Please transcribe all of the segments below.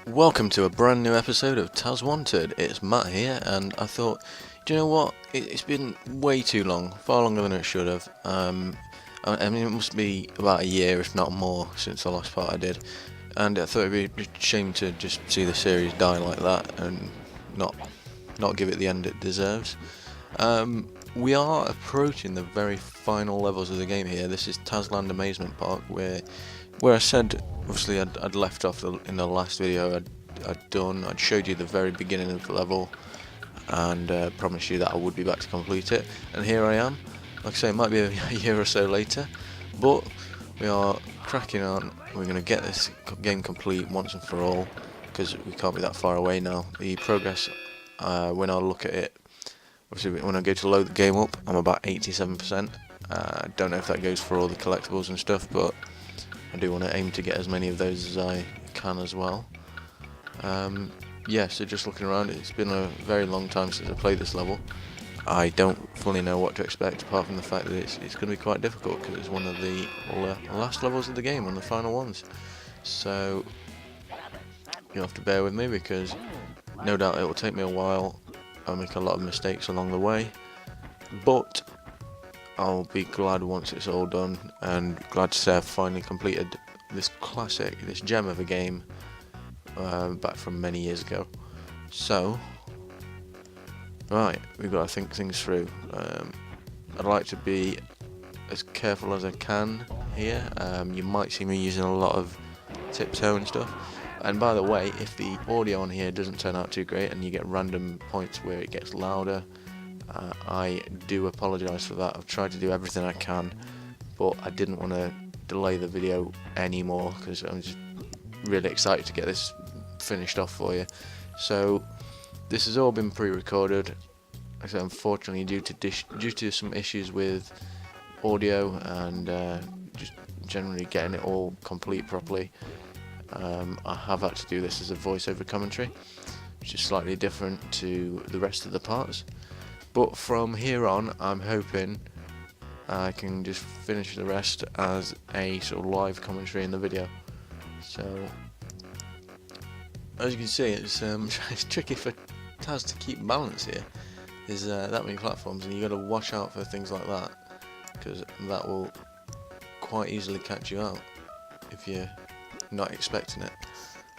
Welcome to a brand new episode of Taz Wanted. It's Matt here, and I thought, do you know what? It's been way too long, far longer than it should have. I mean, it must be about a year, if not more, since the last part I did, and I thought it'd be a shame to just see the series die like that and not give it the end it deserves. We are approaching the very final levels of the game here. This is Tazland Amazement Park, where I said, obviously, I'd left off in the last video. I'd showed you the very beginning of the level, and promised you that I would be back to complete it. And here I am. Like I say, it might be a year or so later, but we are cracking on. We're going to get this game complete once and for all, because we can't be that far away now. The progress, when I look at it, obviously when I go to load the game up, I'm about 87%. I don't know if that goes for all the collectibles and stuff, but I do want to aim to get as many of those as I can as well. Yeah, so just looking around, it's been a very long time since I played this level. I don't fully know what to expect, apart from the fact that it's going to be quite difficult, because it's one of the last levels of the game, one of the final ones. So you'll have to bear with me, because no doubt it will take me a while. I'll make a lot of mistakes along the way, but I'll be glad once it's all done, and glad to say I've finally completed this classic, this gem of a game, back from many years ago. So, right, we've got to think things through. I'd like to be as careful as I can here. You might see me using a lot of tiptoe and stuff. And by the way, if the audio on here doesn't turn out too great and you get random points where it gets louder, I do apologise for that. I've tried to do everything I can, but I didn't want to delay the video anymore, because I'm just really excited to get this finished off for you. So this has all been pre-recorded. So unfortunately, due to some issues with audio and just generally getting it all complete properly, I have had to do this as a voiceover commentary, which is slightly different to the rest of the parts. But from here on, I'm hoping I can just finish the rest as a sort of live commentary in the video. So, as you can see, it's it's tricky for Taz to keep balance here. There's that many platforms, and you got to watch out for things like that, because that will quite easily catch you out if you're not expecting it.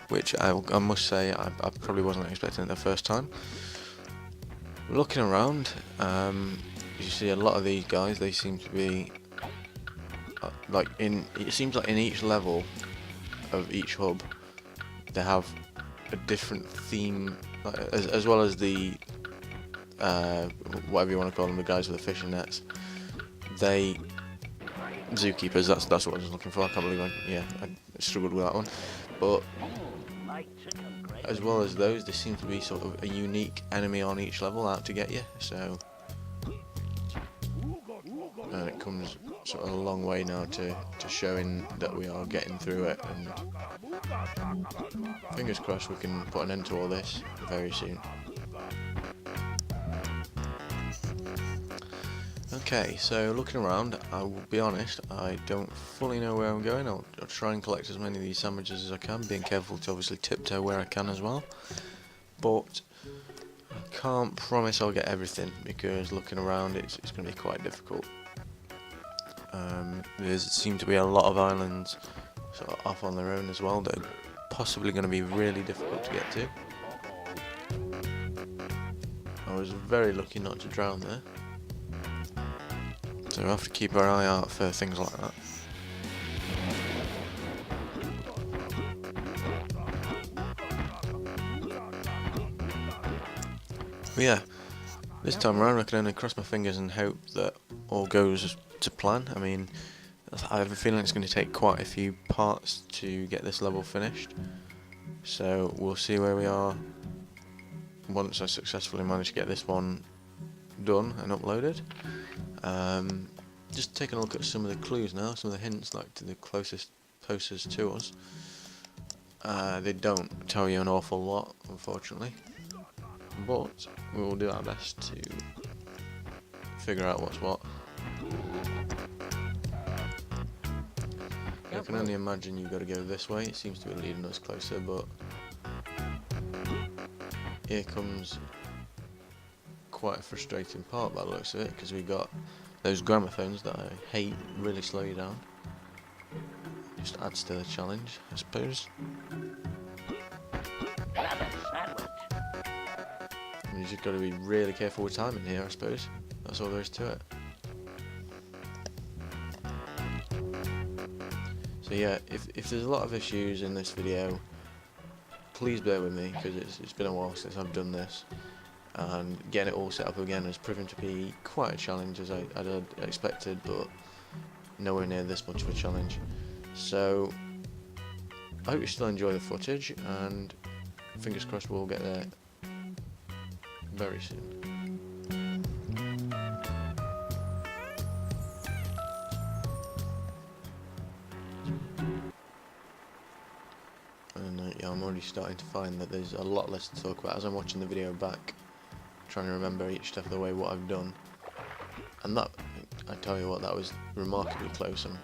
Which I must say, I probably wasn't expecting it the first time. Looking around, you see a lot of these guys. They seem to be it seems like in each level of each hub, they have a different theme, as well as the whatever you want to call them, the guys with the fishing nets. Zookeepers. That's what I was looking for. I can't believe I struggled with that one. But as well as those, there seems to be sort of a unique enemy on each level out to get you. So, and it comes sort of a long way now to showing that we are getting through it, and fingers crossed we can put an end to all this very soon. Okay, so looking around, I will be honest, I don't fully know where I'm going. I'll try and collect as many of these sandwiches as I can, being careful to obviously tiptoe where I can as well. But I can't promise I'll get everything, because looking around it's going to be quite difficult. There seem to be a lot of islands sort of off on their own as well that are possibly going to be really difficult to get to. I was very lucky not to drown there. So we'll have to keep our eye out for things like that. But yeah, this time around I can only cross my fingers and hope that all goes to plan. I mean, I have a feeling it's going to take quite a few parts to get this level finished. So we'll see where we are once I successfully manage to get this one done and uploaded. Just taking a look at some of the clues now, some of the hints, like to the closest posters to us. They don't tell you an awful lot, unfortunately, but we will do our best to figure out what's what. I can only imagine you've got to go this way. It seems to be leading us closer, but here comes quite a frustrating part by the looks of it, because we got those gramophones that I hate really slow you down. Just adds to the challenge, I suppose. And you just got to be really careful with timing here, I suppose. That's all there is to it. So yeah, if there's a lot of issues in this video, please bear with me, because it's been a while since I've done this, and getting it all set up again has proven to be quite a challenge, as I'd expected, but nowhere near this much of a challenge. So I hope you still enjoy the footage, and fingers crossed we'll get there very soon. And yeah, I'm already starting to find that there's a lot less to talk about as I'm watching the video back, trying to remember each step of the way what I've done. And that, I tell you what, that was remarkably close. I'm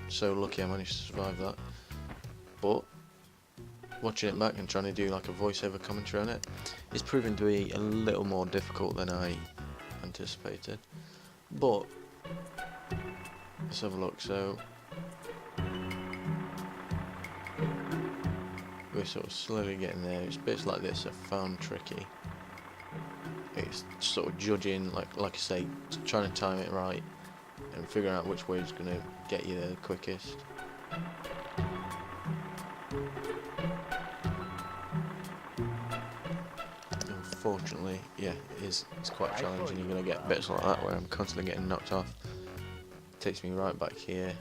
so lucky I managed to survive that. But watching it back and trying to do like a voiceover commentary on it is proving to be a little more difficult than I anticipated. But let's have a look. So we're sort of slowly getting there. It's bits like this I found tricky. It's sort of judging, like I say, trying to time it right and figuring out which way is going to get you there the quickest. Unfortunately, yeah, it's quite challenging. You're going to get bits like that where I'm constantly getting knocked off. It takes me right back here,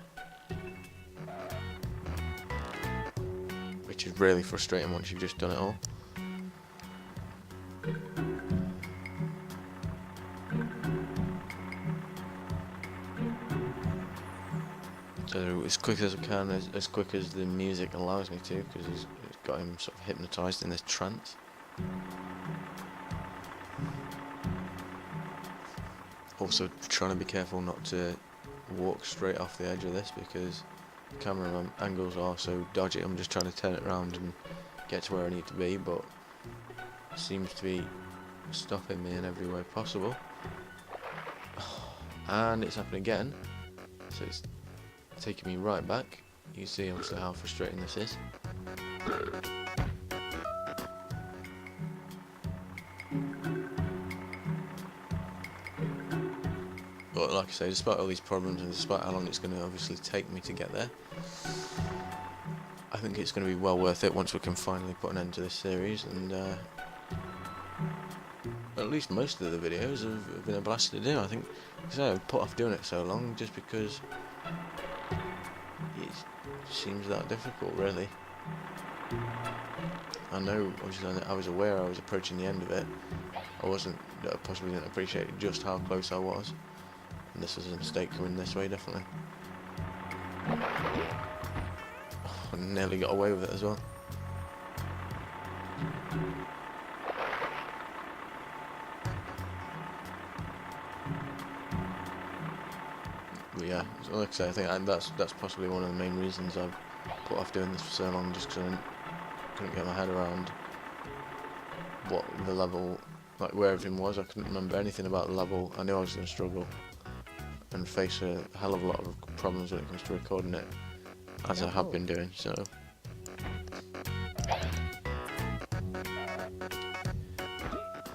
which is really frustrating once you've just done it all. So as quick as I can, as quick as the music allows me to, because it's got him sort of hypnotised in this trance. Also trying to be careful not to walk straight off the edge of this, because the camera angles are so dodgy. I'm just trying to turn it around and get to where I need to be, but it seems to be stopping me in every way possible. And it's happening again, so it's taking me right back. You can see obviously how frustrating this is. But like I say, despite all these problems and despite how long it's going to obviously take me to get there, I think it's going to be well worth it once we can finally put an end to this series. And at least most of the videos have been a blast to do. I think, so I put off doing it so long just because it seems that difficult, really. I know, obviously, I was aware I was approaching the end of it. I possibly didn't appreciate just how close I was. And this is a mistake coming this way, definitely. Oh, I nearly got away with it as well. But yeah, like I say, I think that's possibly one of the main reasons I've put off doing this for so long, just because I couldn't get my head around what the level, like where everything was. I couldn't remember anything about the level. I knew I was going to struggle and face a hell of a lot of problems when it comes to recording it, as I have been doing, so.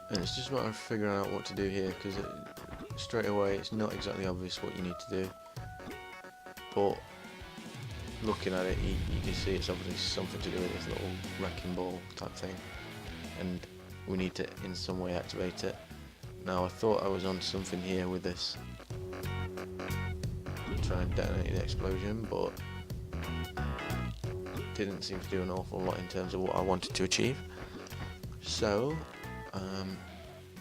And it's just a matter of figuring out what to do here, because straight away it's not exactly obvious what you need to do, but looking at it you can see it's obviously something to do with this little wrecking ball type thing, and we need to in some way activate it. Now I thought I was on something here with this, trying to detonate the explosion, but it didn't seem to do an awful lot in terms of what I wanted to achieve. So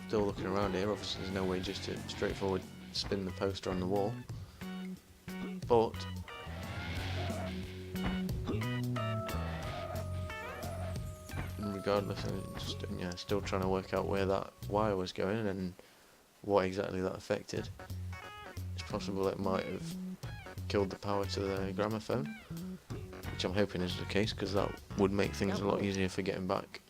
still looking around here. Obviously there's no way just to straightforward spin the poster on the wall, but regardless, I'm still trying to work out where that wire was going and what exactly that affected. It's possible it might have killed the power to the gramophone, which I'm hoping is the case, because that would make things a lot easier for getting back.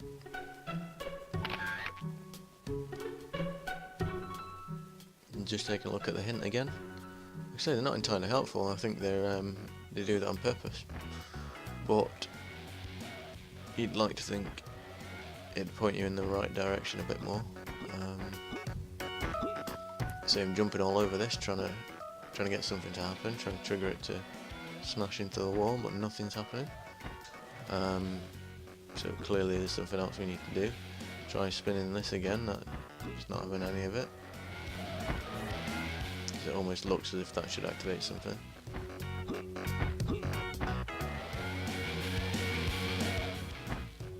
And just take a look at the hint again. Like I say, they're not entirely helpful. I think they do that on purpose. But you'd like to think it'd point you in the right direction a bit more. So I'm jumping all over this, trying to get something to happen, trying to trigger it to smash into the wall, but nothing's happening. So clearly there's something else we need to do. Try spinning this again, that's not having any of it. It almost looks as if that should activate something.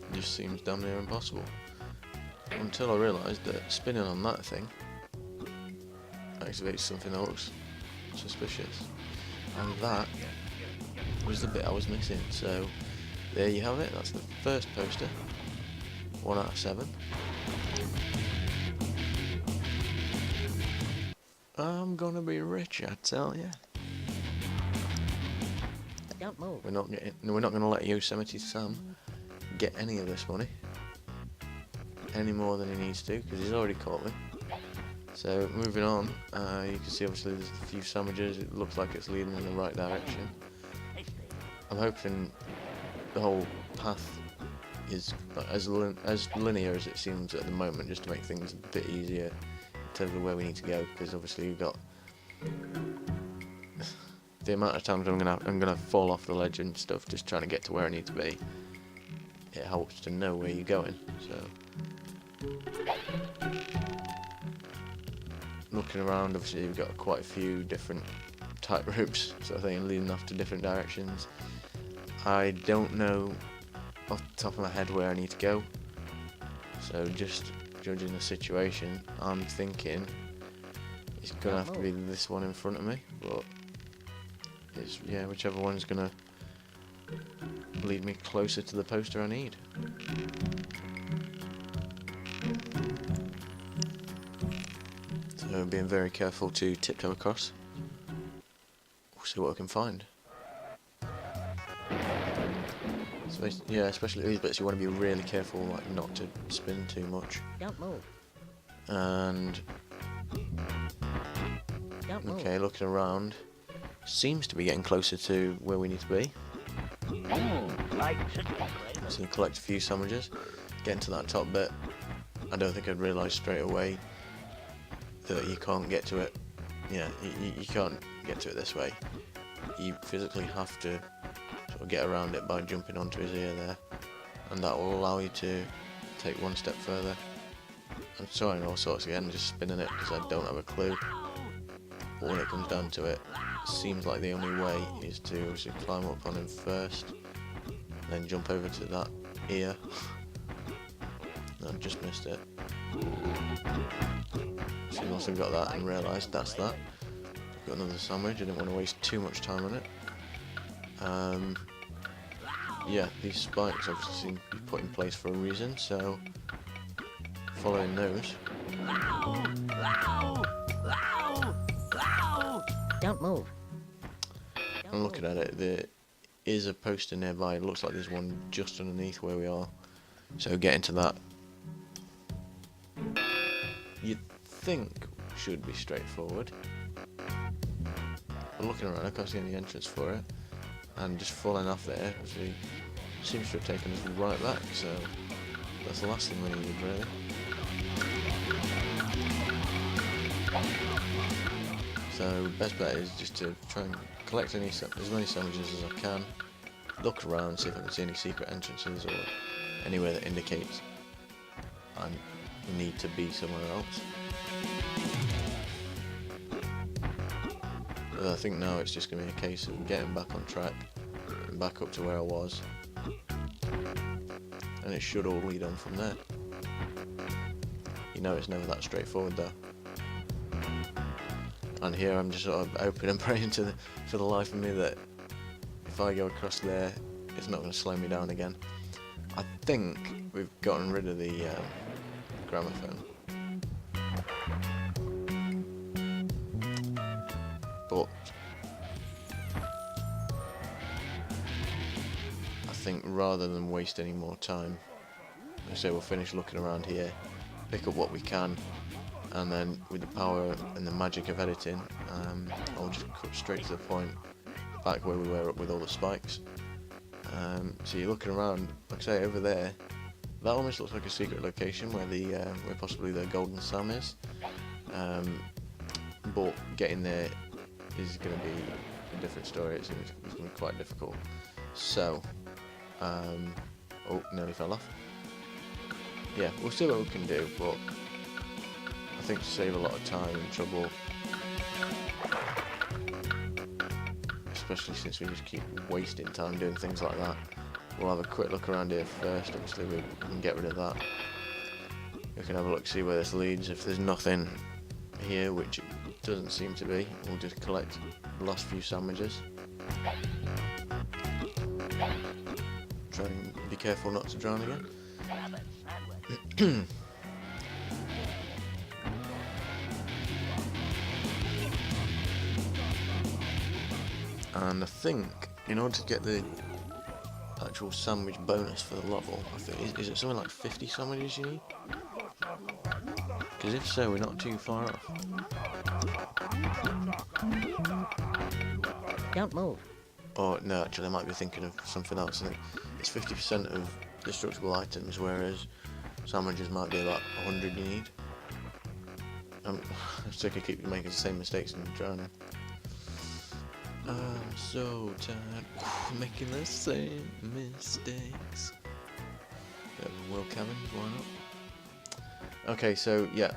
It just seems damn near impossible. Until I realised that spinning on that thing activates something that looks suspicious. And that was the bit I was missing. So there you have it, that's the first poster. 1 out of 7. I'm gonna be rich, I tell ya. Don't move. We're not gonna let Yosemite Sam get any of this money. Any more than he needs to, because he's already caught me. So moving on, you can see obviously there's a few sandwiches. It looks like it's leading in the right direction. I'm hoping the whole path is as linear as it seems at the moment, just to make things a bit easier in terms of where we need to go. Because obviously you've got the amount of times I'm gonna fall off the ledge and stuff, just trying to get to where I need to be. It helps to know where you're going. So looking around, obviously you've got quite a few different tight ropes sort of thing leading off to different directions. I don't know off the top of my head where I need to go, so just judging the situation, I'm thinking it's gonna have to be this one in front of me, but it's whichever one's gonna lead me closer to the poster I need. So being very careful to tiptoe across. We'll see what I can find. So yeah, especially these bits you want to be really careful, like not to spin too much. Don't move. And okay, looking around, seems to be getting closer to where we need to be. So you collect a few sandwiches, getting to that top bit. I don't think I'd realise straight away that you can't get to it. Yeah, you can't get to it this way. You physically have to sort of get around it by jumping onto his ear there, and that will allow you to take one step further. I'm trying all sorts again, just spinning it because I don't have a clue. But when it comes down to it, it seems like the only way is to obviously climb up on him first, then jump over to that ear. I've just missed it. So once I've got that and realised that's that, got another sandwich. I didn't want to waste too much time on it. Yeah, these spikes obviously seem to be put in place for a reason, so following those. Don't move. I'm looking at it, there is a poster nearby. It looks like there's one just underneath where we are. So getting to that, you'd think should be straightforward. But looking around, I can't see any entrance for it. And just falling off there, actually seems to have taken us right back, so that's the last thing we needed, really. So best bet is just to try and collect as many sandwiches as I can, look around, see if I can see any secret entrances or anywhere that indicates I need to be somewhere else. But I think now it's just going to be a case of getting back on track and back up to where I was, and it should all lead on from there. You know, it's never that straightforward though. And here I'm just sort of hoping and praying for the life of me that if I go across there, it's not going to slow me down again. I think we've gotten rid of the gramophone. But I think rather than waste any more time, I say we'll finish looking around here, pick up what we can, and then with the power and the magic of editing, I'll just cut straight to the point, back where we were up with all the spikes. So you're looking around, like I say, over there, that almost looks like a secret location where where possibly the golden Sam is. But getting there is going to be a different story. It's going to be quite difficult. So, oh, nearly fell off. Yeah, we'll see what we can do, but I think to save a lot of time and trouble, especially since we just keep wasting time doing things like that, we'll have a quick look around here first. Obviously we can get rid of that. We can have a look, see where this leads. If there's nothing here, which it doesn't seem to be, we'll just collect the last few sandwiches. Try and be careful not to drown again. And I think in order to get the actual sandwich bonus for the level, I think is it something like 50 sandwiches you need? Because if so, we're not too far off. Don't move. Or no, actually, I might be thinking of something else. I think it's 50% of destructible items, whereas sandwiches might be about 100 you need. I'm sick of keep making the same mistakes and drowning. I'm so tired making the same mistakes. World Cabin, why not? Okay, so yeah,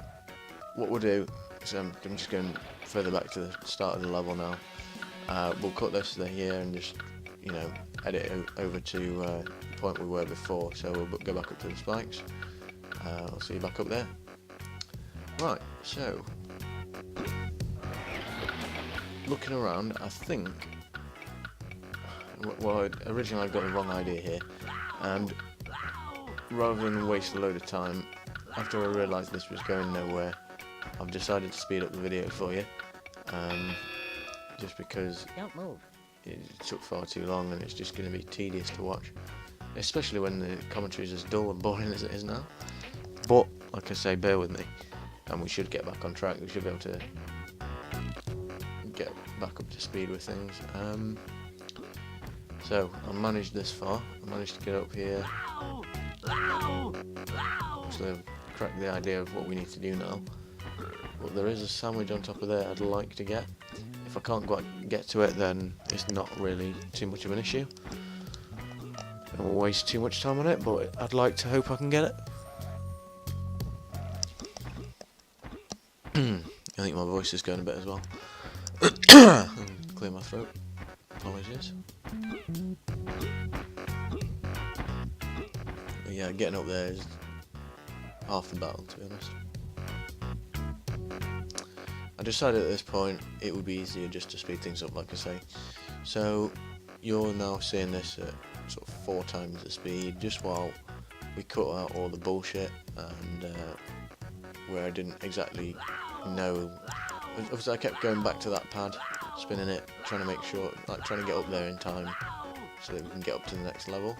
what we'll do is I'm just going further back to the start of the level now. We'll cut this to here and just, you know, edit it over to the point we were before. So we'll go back up to the spikes. I'll see you back up there. Right, so looking around, I think, well, originally I got the wrong idea here, and rather than waste a load of time, after I realised this was going nowhere, I've decided to speed up the video for you, just because Don't move. it took far too long and it's just going to be tedious to watch, especially when the commentary is as dull and boring as it is now. But like I say, bear with me, and we should get back on track. We should be able to get back up to speed with things. So I managed this far. I managed to get up here. So I've cracked the idea of what we need to do now. But there is a sandwich on top of there I'd like to get. If I can't quite get to it, then it's not really too much of an issue. I won't waste too much time on it, but I'd like to hope I can get it. I think my voice is going a bit as well. Clear my throat. Apologies. But yeah, getting up there is half the battle, to be honest. I decided at this point it would be easier just to speed things up, like I say. So you're now seeing this at sort of 4 times the speed, just while we cut out all the bullshit and where I didn't exactly know. Obviously I kept going back to that pad, spinning it, trying to make sure, like trying to get up there in time so that we can get up to the next level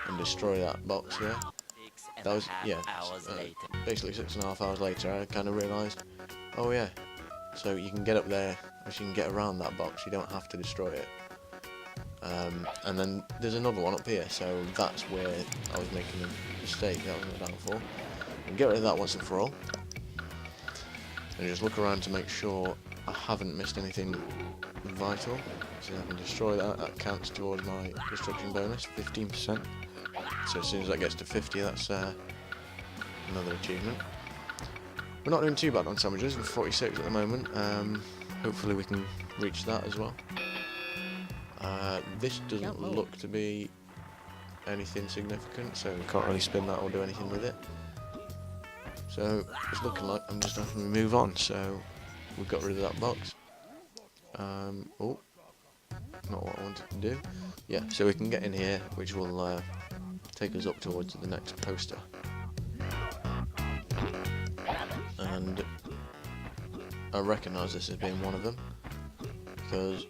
and destroy that box there. That was, yeah, basically 6.5 hours later I kind of realised, oh yeah, so you can get up there, or you can get around that box, you don't have to destroy it. And then there's another one up here, so that's where I was making a mistake, that was my downfall. And get rid of that once and for all. And just look around to make sure I haven't missed anything vital. So I can destroy that, that counts towards my destruction bonus, 15%. So as soon as that gets to 50, that's another achievement. We're not doing too bad on sandwiches, we're 46 at the moment. Hopefully we can reach that as well. This doesn't look to be anything significant, so we can't really spin that or do anything with it. So it's looking like I'm just having to move on, so we've got rid of that box. Oh, not what I wanted to do. Yeah, so we can get in here, which will take us up towards the next poster. And I recognise this as being one of them, because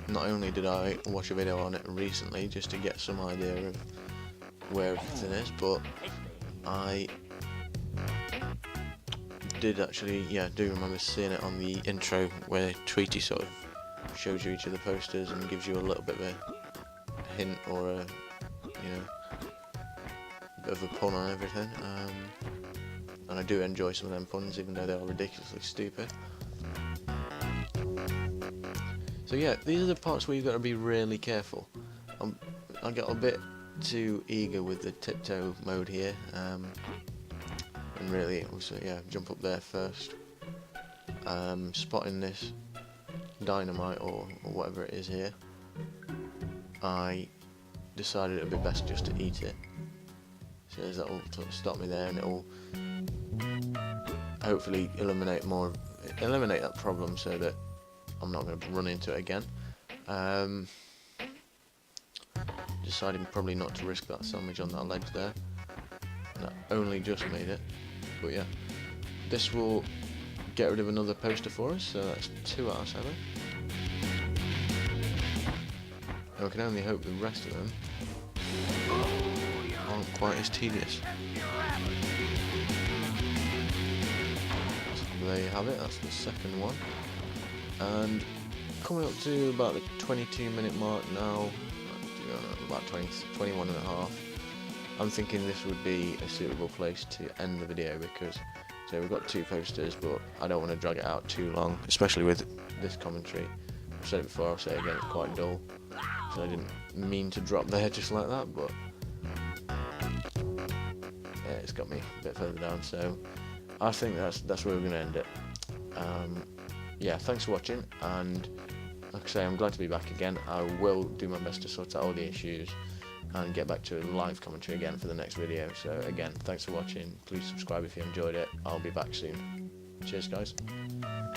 not only did I watch a video on it recently just to get some idea of where everything is, but I did actually, yeah, do remember seeing it on the intro where Tweety sort of shows you each of the posters and gives you a little bit of a hint or a, you know, bit of a pun on everything. And I do enjoy some of them puns, even though they are ridiculously stupid. So yeah, these are the parts where you've got to be really careful. I got a bit too eager with the tiptoe mode here, and really, also, yeah, jump up there first. Spotting this dynamite or whatever it is here, I decided it would be best just to eat it. So that will stop me there, and it will hopefully eliminate that problem, so that I'm not going to run into it again. Deciding probably not to risk that sandwich on that ledge there. That only just made it, but yeah, this will get rid of another poster for us, so that's 2 out of 7. And we can only hope the rest of them aren't quite as tedious. So there you have it, that's the second one. And coming up to about the 22-minute mark now, about 21 and a half. I'm thinking this would be a suitable place to end the video, because so we've got 2 posters, but I don't want to drag it out too long, especially with this commentary. I've said it before, I'll say it again, it's quite dull, so I didn't mean to drop there just like that, but yeah, it's got me a bit further down, so I think that's where we're going to end it. Yeah, thanks for watching, and like I say, I'm glad to be back again. I will do my best to sort out all the issues and get back to live commentary again for the next video. So again, thanks for watching. Please subscribe if you enjoyed it. I'll be back soon. Cheers, guys.